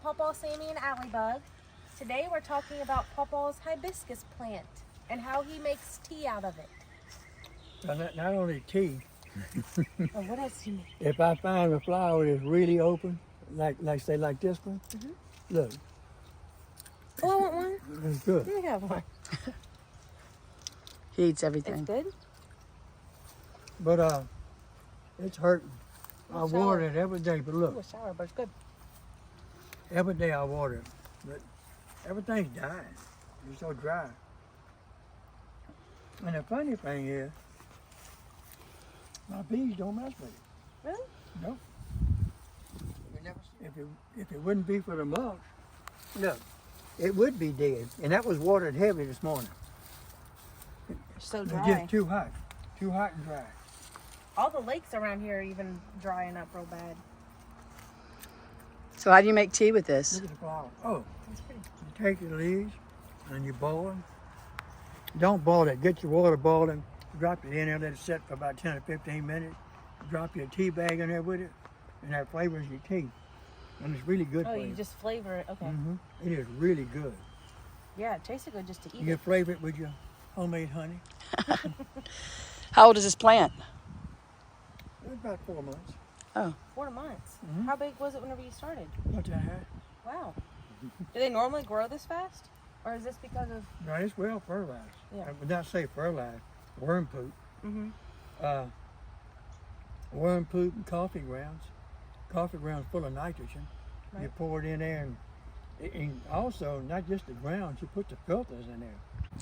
Pawpaw, Sammy, and Allybug. Today we're talking about Pawpaw's hibiscus plant and how he makes tea out of it. Not only tea. Oh, what else do you make? If I find a flower that's really open, like say like this one, look, Oh, I want one. it's good. Let me have one. He eats everything. It's good? But it's hurting. I Sour. water it every day, but Ooh, look, it's sour, but it's good. every day I water it, but everything's dying. It's so dry. And the funny thing is, my bees don't mess with it. Really? Nope. If it wouldn't be for the mulch, look, it would be dead. And that was watered heavy this morning. It's so It's dry. just too hot and dry. All the lakes around here are even drying up real bad. So how do you make tea with this? Look at the flower. Oh, It's pretty. you take the leaves and you boil them. Don't boil it. Get your water boiling. Drop it in there. Let it set for about 10 or 15 minutes. Drop your tea bag in there with it, and that flavors your tea. And it's really good Oh, for you you. just flavor it. Okay. It is really good. Yeah, it tasted good just to eat You it. flavor it with your homemade honey. How old is this plant? It's about 4 months. Oh, 4 months. Mhm. How big was it whenever you started? Not that high. Wow. Do they normally grow this fast? Or is this because of... No, it's well fertilized. Yeah. I would not say fertilized. Worm poop. Mm-hmm. Worm poop and coffee grounds. Coffee grounds full of nitrogen. You Right. pour it in there, and also not just the grounds. You put the filters in there.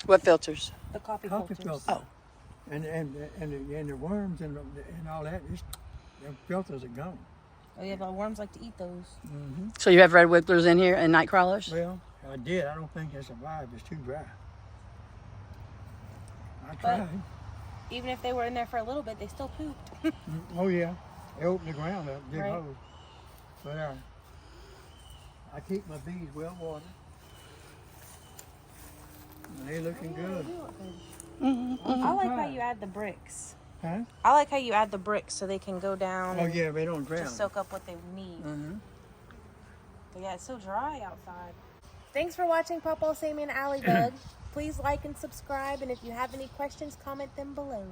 what filters? The coffee Coffee filters. filters. And the worms and all that. The filters are gone. Oh, yeah, the worms like to eat those. So you have red wigglers in here and night crawlers? Well, I did. I don't think they survived. It's too dry. I But- tried. Even if they were in there for a little bit, they still pooped. Oh yeah, they opened the ground up, dig Right. holes. But I keep my bees well watered. And they looking good. I like how you add the bricks. Huh? I like how you add the bricks so they can go down Oh and yeah, they don't drown. just soak up what they need. Mm-hmm. But yeah, it's so dry outside. Thanks for watching Pawpaw, Sammy, and Allybug. Please like and subscribe, and if you have any questions, comment them below.